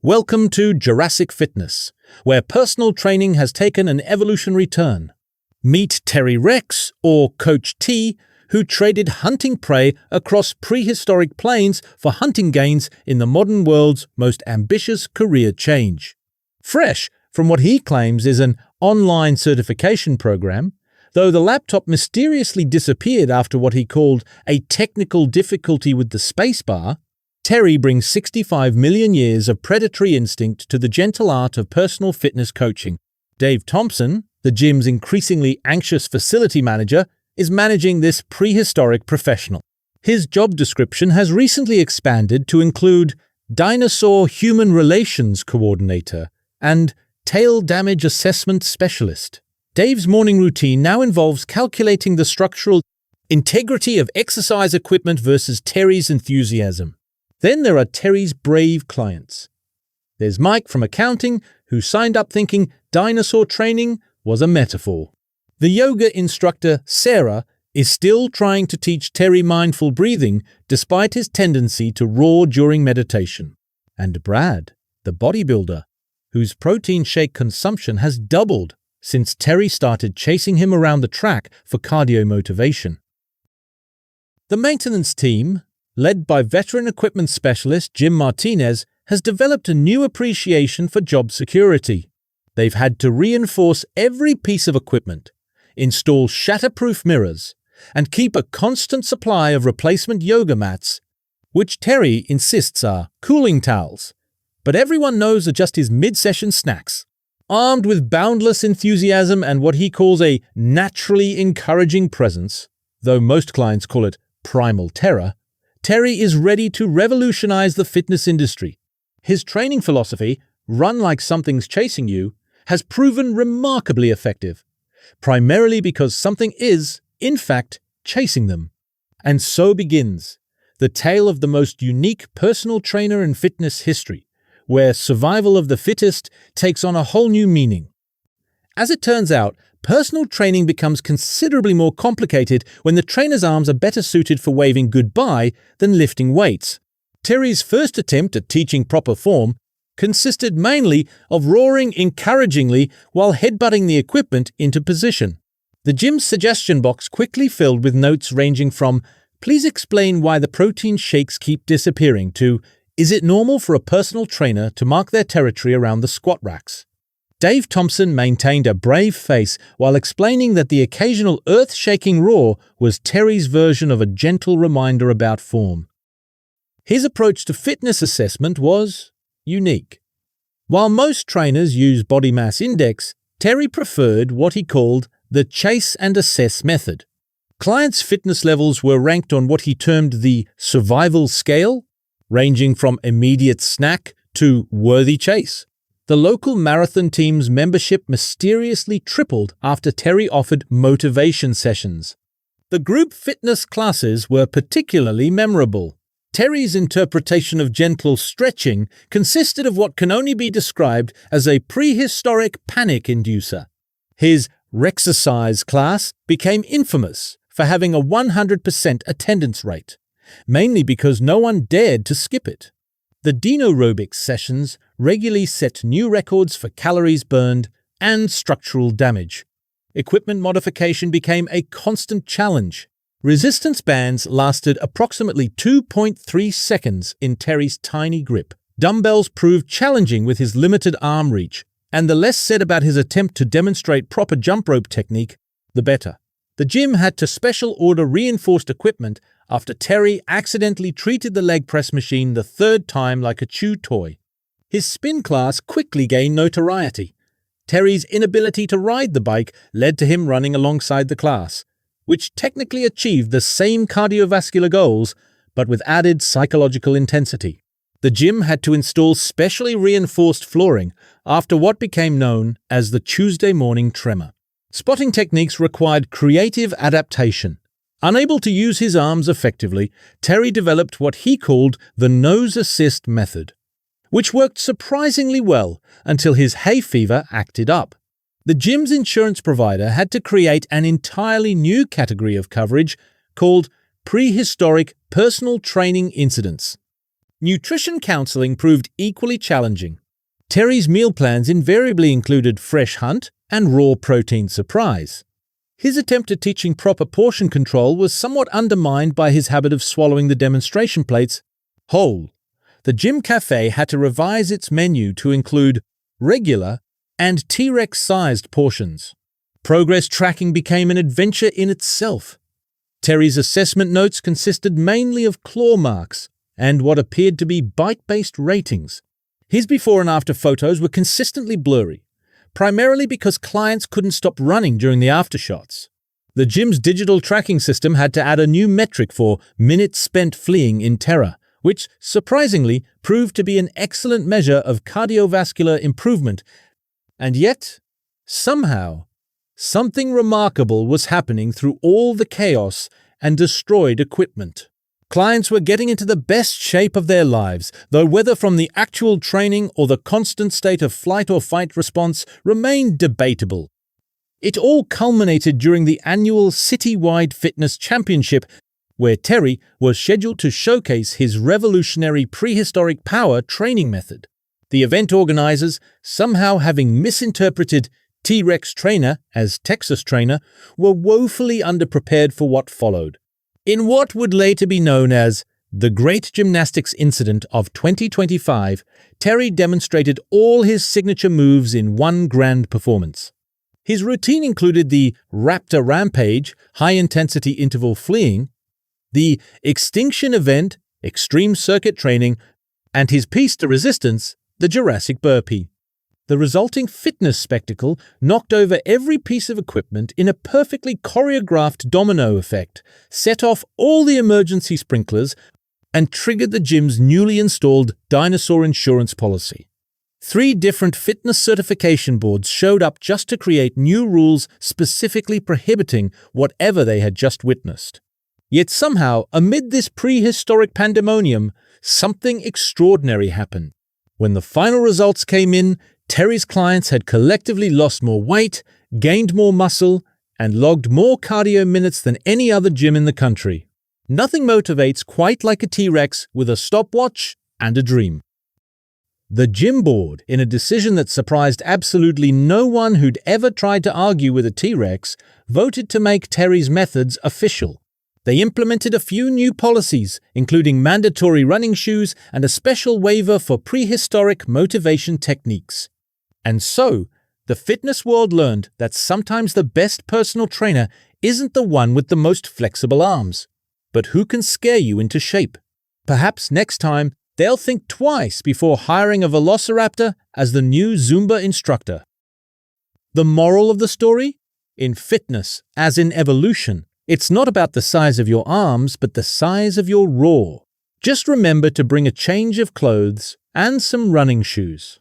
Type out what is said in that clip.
Welcome to Jurassic Fitness, where personal training has taken an evolutionary turn. Meet Terry Rex, or Coach T, who traded hunting prey across prehistoric plains for hunting gains in the modern world's most ambitious career change. Fresh from what he claims is an online certification program, though the laptop mysteriously disappeared after what he called a technical difficulty with the spacebar, Terry brings 65 million years of predatory instinct to the gentle art of personal fitness coaching. Dave Thompson, the gym's increasingly anxious facility manager, is managing this prehistoric professional. His job description has recently expanded to include Dinosaur Human Relations Coordinator and Tail Damage Assessment Specialist. Dave's morning routine now involves calculating the structural integrity of exercise equipment versus Terry's enthusiasm. Then there are Terry's brave clients. There's Mike from accounting, who signed up thinking dinosaur training was a metaphor. The yoga instructor, Sarah, is still trying to teach Terry mindful breathing despite his tendency to roar during meditation. And Brad, the bodybuilder, whose protein shake consumption has doubled since Terry started chasing him around the track for cardio motivation. The maintenance team, led by veteran equipment specialist Jim Martinez, has developed a new appreciation for job security. They've had to reinforce every piece of equipment, install shatterproof mirrors, and keep a constant supply of replacement yoga mats, which Terry insists are cooling towels, but everyone knows are just his mid-session snacks. Armed with boundless enthusiasm and what he calls a naturally encouraging presence, though most clients call it primal terror, Terry is ready to revolutionize the fitness industry. His training philosophy, run like something's chasing you, has proven remarkably effective, primarily because something is, in fact, chasing them. And so begins the tale of the most unique personal trainer in fitness history, where survival of the fittest takes on a whole new meaning. As it turns out, personal training becomes considerably more complicated when the trainer's arms are better suited for waving goodbye than lifting weights. Terry's first attempt at teaching proper form consisted mainly of roaring encouragingly while headbutting the equipment into position. The gym's suggestion box quickly filled with notes ranging from, "Please explain why the protein shakes keep disappearing," to, "Is it normal for a personal trainer to mark their territory around the squat racks?" Dave Thompson maintained a brave face while explaining that the occasional earth-shaking roar was Terry's version of a gentle reminder about form. His approach to fitness assessment was unique. While most trainers use body mass index, Terry preferred what he called the chase and assess method. Clients' fitness levels were ranked on what he termed the survival scale, ranging from immediate snack to worthy chase. The local marathon team's membership mysteriously tripled after Terry offered motivation sessions. The group fitness classes were particularly memorable. Terry's interpretation of gentle stretching consisted of what can only be described as a prehistoric panic inducer. His Rexercise class became infamous for having a 100% attendance rate, mainly because no one dared to skip it. The Dino aerobics sessions regularly set new records for calories burned and structural damage. Equipment modification became a constant challenge. Resistance bands lasted approximately 2.3 seconds in Terry's tiny grip. Dumbbells proved challenging with his limited arm reach, and the less said about his attempt to demonstrate proper jump rope technique, the better. The gym had to special order reinforced equipment after Terry accidentally treated the leg press machine the third time like a chew toy. His spin class quickly gained notoriety. Terry's inability to ride the bike led to him running alongside the class, which technically achieved the same cardiovascular goals, but with added psychological intensity. The gym had to install specially reinforced flooring after what became known as the Tuesday morning tremor. Spotting techniques required creative adaptation. Unable to use his arms effectively, Terry developed what he called the nose assist method, which worked surprisingly well until his hay fever acted up. The gym's insurance provider had to create an entirely new category of coverage called Prehistoric Personal Training Incidents. Nutrition counseling proved equally challenging. Terry's meal plans invariably included fresh hunt and raw protein surprise. His attempt at teaching proper portion control was somewhat undermined by his habit of swallowing the demonstration plates whole. The gym cafe had to revise its menu to include regular and T-Rex-sized portions. Progress tracking became an adventure in itself. Terry's assessment notes consisted mainly of claw marks and what appeared to be bite-based ratings. His before and after photos were consistently blurry, primarily because clients couldn't stop running during the aftershots. The gym's digital tracking system had to add a new metric for minutes spent fleeing in terror, which, surprisingly, proved to be an excellent measure of cardiovascular improvement. And yet, somehow, something remarkable was happening through all the chaos and destroyed equipment. Clients were getting into the best shape of their lives, though whether from the actual training or the constant state of flight or fight response remained debatable. It all culminated during the annual citywide fitness championship, where Terry was scheduled to showcase his revolutionary prehistoric power training method. The event organizers, somehow having misinterpreted T-Rex trainer as Texas trainer, were woefully underprepared for what followed. In what would later be known as the Great Gymnastics Incident of 2025, Terry demonstrated all his signature moves in one grand performance. His routine included the Raptor Rampage, high-intensity interval fleeing, the Extinction Event, extreme circuit training, and his piece de resistance, the Jurassic Burpee. The resulting fitness spectacle knocked over every piece of equipment in a perfectly choreographed domino effect, set off all the emergency sprinklers, and triggered the gym's newly installed Dinosaur insurance policy. 3 different fitness certification boards showed up just to create new rules specifically prohibiting whatever they had just witnessed. Yet somehow, amid this prehistoric pandemonium, something extraordinary happened. When the final results came in, Terry's clients had collectively lost more weight, gained more muscle, and logged more cardio minutes than any other gym in the country. Nothing motivates quite like a T-Rex with a stopwatch and a dream. The gym board, in a decision that surprised absolutely no one who'd ever tried to argue with a T-Rex, voted to make Terry's methods official. They implemented a few new policies, including mandatory running shoes and a special waiver for prehistoric motivation techniques. And so, the fitness world learned that sometimes the best personal trainer isn't the one with the most flexible arms, but who can scare you into shape. Perhaps next time, they'll think twice before hiring a velociraptor as the new Zumba instructor. The moral of the story? In fitness, as in evolution, it's not about the size of your arms, but the size of your roar. Just remember to bring a change of clothes and some running shoes.